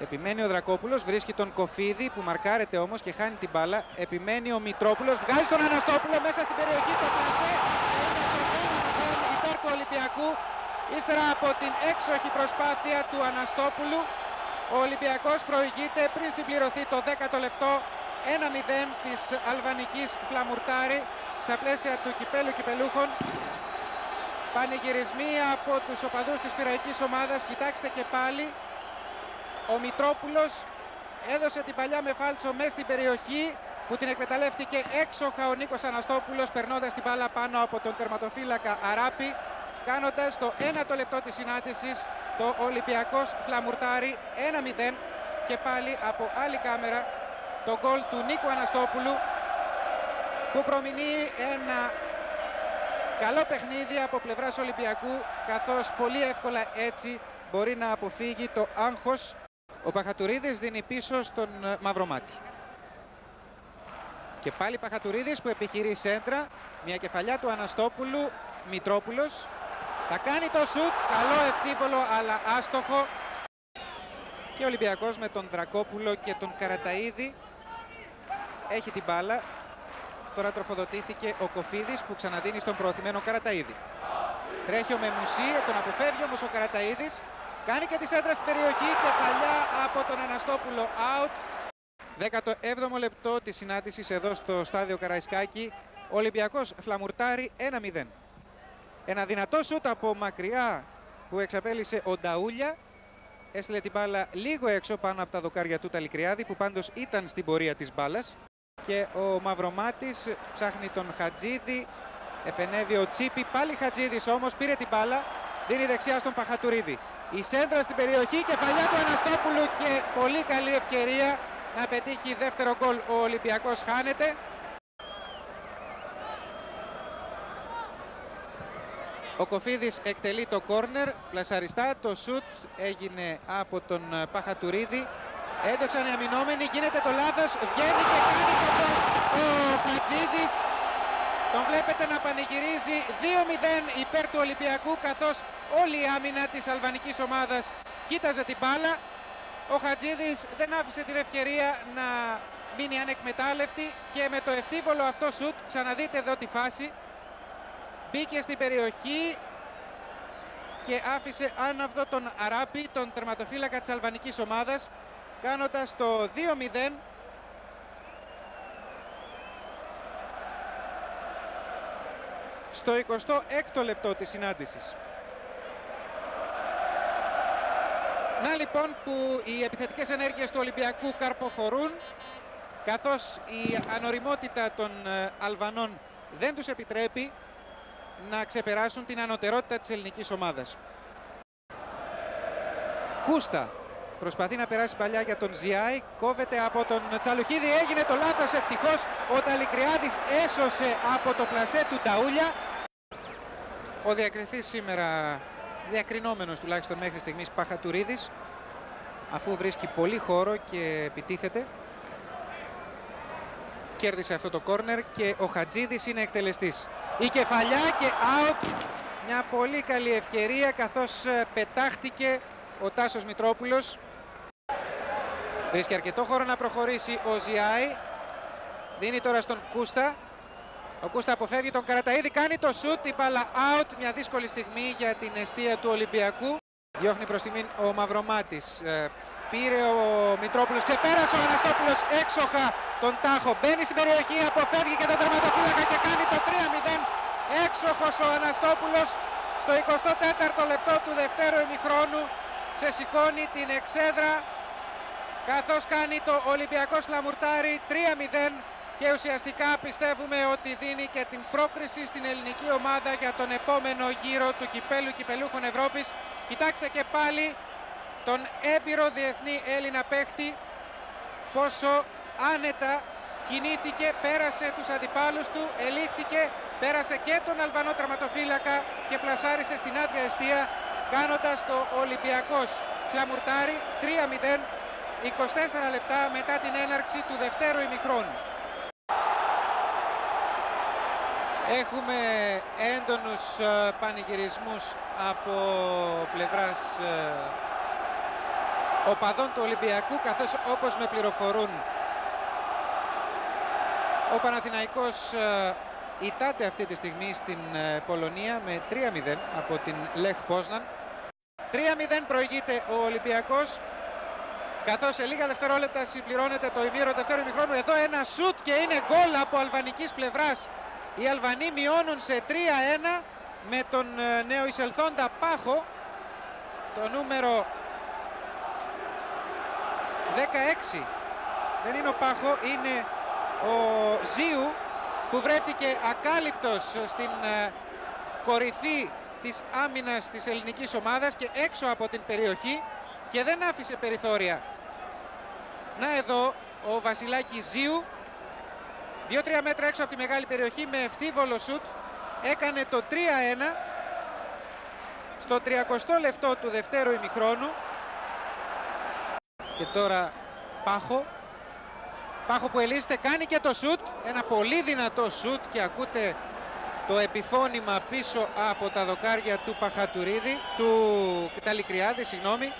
Επιμένει ο Δρακόπουλος, βρίσκει τον Κοφίδη που μαρκάρεται όμως και χάνει την μπάλα. Επιμένει ο Μητρόπουλος, βγάζει τον Αναστόπουλο μέσα στην περιοχή, το πλασέ. Υπέρ του Ολυμπιακού, ύστερα από την έξοχη προσπάθεια του Αναστόπουλου, ο Ολυμπιακός προηγείται πριν συμπληρωθεί το 10ο λεπτό. 1-0 της αλβανικής Φλαμουρτάρη στα πλαίσια του κυπέλου κυπελούχων. Πανηγυρισμοί από τους οπαδούς της πειραϊκής ομάδας. Κοιτάξτε και πάλι, ο Μητρόπουλος έδωσε την παλιά με φάλτσο μέσα στην περιοχή που την εκμεταλλεύτηκε έξοχα ο Νίκος Αναστόπουλος, περνώντας την μπάλα πάνω από τον τερματοφύλακα Αράπη, κάνοντας το 1ο λεπτό της συνάντησης το Ολυμπιακός Φλαμουρτάρη 1-0 και πάλι από άλλη κάμερα το γκολ του Νίκου Αναστόπουλου που προμηνύει ένα καλό παιχνίδι από πλευράς Ολυμπιακού, καθώς πολύ εύκολα έτσι μπορεί να αποφύγει το άγχος. Ο Παχατουρίδης δίνει πίσω στον Μαυρομάτη. Και πάλι Παχατουρίδης που επιχειρεί σέντρα, μια κεφαλιά του Αναστόπουλου, Μητρόπουλος. Θα κάνει το σουτ, καλό ευθύβολο αλλά άστοχο. Και ο Ολυμπιακός με τον Δρακόπουλο και τον Καραταΐδη έχει την μπάλα. Τώρα τροφοδοτήθηκε ο Κοφίδης που ξαναδίνει στον προωθημένο Καραταΐδη. Τρέχει ο Μεμουσί, τον αποφεύγει όμως ο Καραταΐδης. Κάνει και τη σέντρα στην περιοχή, κεφαλιά από τον Αναστόπουλο, out. 17ο λεπτό της συνάντησης εδώ στο στάδιο Καραϊσκάκη. Ολυμπιακός Φλαμουρτάρη 1-0. Ένα δυνατό σούτ από μακριά που εξαπέλυσε ο Νταούλια. Έστειλε την μπάλα λίγο έξω πάνω από τα δοκάρια του Ταλικριάδη, που πάντως ήταν στην πορεία της μπάλας. Και ο Μαυρομάτης ψάχνει τον Χατζίδη. Επενεύει ο Τσίπη, πάλι Χατζίδης όμως, πήρε την μπάλα, δίνει δεξιά στον Παχατουρίδη. Η σέντρα στην περιοχή, κεφαλιά του Αναστόπουλου και πολύ καλή ευκαιρία να πετύχει δεύτερο γκολ. Ο Ολυμπιακός χάνεται. Ο Κοφίδης εκτελεί το κόρνερ, πλασαριστά, το σουτ έγινε από τον Παχατουρίδη. Έδωξαν οι αμυνόμενοι, γίνεται το λάθος, βγαίνει και κάνει το γκολ ο Χατζίδης. Τον βλέπετε να πανηγυρίζει 2-0 υπέρ του Ολυμπιακού, καθώς όλη η άμυνα της αλβανικής ομάδας κοίταζε την μπάλα. Ο Χατζίδης δεν άφησε την ευκαιρία να μείνει ανεκμετάλλευτη και με το ευθύβολο αυτό σουτ, ξαναδείτε εδώ τη φάση, μπήκε στην περιοχή και άφησε άναυδο τον Αράπη, τον τερματοφύλακα της αλβανικής ομάδας, κάνοντας το 2-0. Στο 26ο λεπτό της συνάντησης. Να λοιπόν που οι επιθετικές ενέργειες του Ολυμπιακού καρποφορούν, καθώς η ανοριμότητα των Αλβανών δεν τους επιτρέπει να ξεπεράσουν την ανωτερότητα της ελληνικής ομάδας. Κούστα προσπαθεί να περάσει παλιά για τον Ζιάη, κόβεται από τον Τσαλουχίδη, έγινε το λάθος, ευτυχώς ο Ταλικριάδης έσωσε από το πλασέ του Νταούλια. Ο διακριθής σήμερα, διακρινόμενος τουλάχιστον μέχρι στιγμής, Παχατουρίδης, αφού βρίσκει πολύ χώρο και επιτίθεται. Κέρδισε αυτό το κόρνερ και ο Χατζίδης είναι εκτελεστής. Η κεφαλιά και out, μια πολύ καλή ευκαιρία καθώς πετάχτηκε ο Τάσος Μητρόπουλος. Βρίσκει αρκετό χώρο να προχωρήσει ο Ζιάη. Δίνει τώρα στον Κούστα. Ο Κούστα αποφεύγει τον Καραταΐδη, κάνει το σουτ, η μπάλα out. Μια δύσκολη στιγμή για την εστία του Ολυμπιακού. Διώχνει προς τιμήν ο Μαυρομάτης. Πήρε ο Μητρόπουλος, ξεπέρασε ο Αναστόπουλος έξοχα τον τάχο. Μπαίνει στην περιοχή, αποφεύγει και τον τερματοφύλακα και κάνει το 3-0. Έξοχος ο Αναστόπουλος στο 24ο λεπτό του δευτέρου ημιχρόνου. Ξεσηκώνει την εξέδρα καθώς κάνει το Ολυμπιακός Φλαμουρτάρη 3-0 και ουσιαστικά πιστεύουμε ότι δίνει και την πρόκριση στην ελληνική ομάδα για τον επόμενο γύρο του κυπέλου κυπελούχων Ευρώπης. Κοιτάξτε και πάλι τον έμπειρο διεθνή Έλληνα παίχτη πόσο άνετα κινήθηκε, πέρασε τους αντιπάλους του, ελήφθηκε, πέρασε και τον Αλβανό τερματοφύλακα και πλασάρισε στην άδεια εστία, κάνοντας το Ολυμπιακός Φλαμουρτάρη 3-0 24 λεπτά μετά την έναρξη του δευτέρου ημιχρόνου. Έχουμε έντονους πανηγυρισμούς από πλευράς οπαδών του Ολυμπιακού, καθώς όπως με πληροφορούν ο Παναθηναϊκός ητάται αυτή τη στιγμή στην Πολωνία με 3-0 από την Λεχ Πόσναν. 3-0 προηγείται ο Ολυμπιακός, καθώς σε λίγα δευτερόλεπτα συμπληρώνεται το ημίωρο δεύτερου ημιχρόνου. Εδώ ένα σουτ και είναι γκολ από αλβανικής πλευράς. Οι Αλβανοί μειώνουν σε 3-1 με τον νεοεισελθόντα Πάχο, το νούμερο 16. Δεν είναι ο Πάχο, είναι ο Ζίου, που βρέθηκε ακάλυπτος στην κορυφή της άμυνας της ελληνικής ομάδας και έξω από την περιοχή και δεν άφησε περιθώρια. Να εδώ ο Βασιλάκης Ζίου, 2-3 μέτρα έξω από τη μεγάλη περιοχή, με ευθύβολο σουτ έκανε το 3-1 στο 30ο λεπτό του δευτέρου ημιχρόνου. Και τώρα Πάχο που ελίσσεται, κάνει και το σουτ, ένα πολύ δυνατό σουτ και ακούτε το επιφώνημα πίσω από τα δοκάρια του Παχατουρίδη, του Ταλικριάδη, συγγνώμη.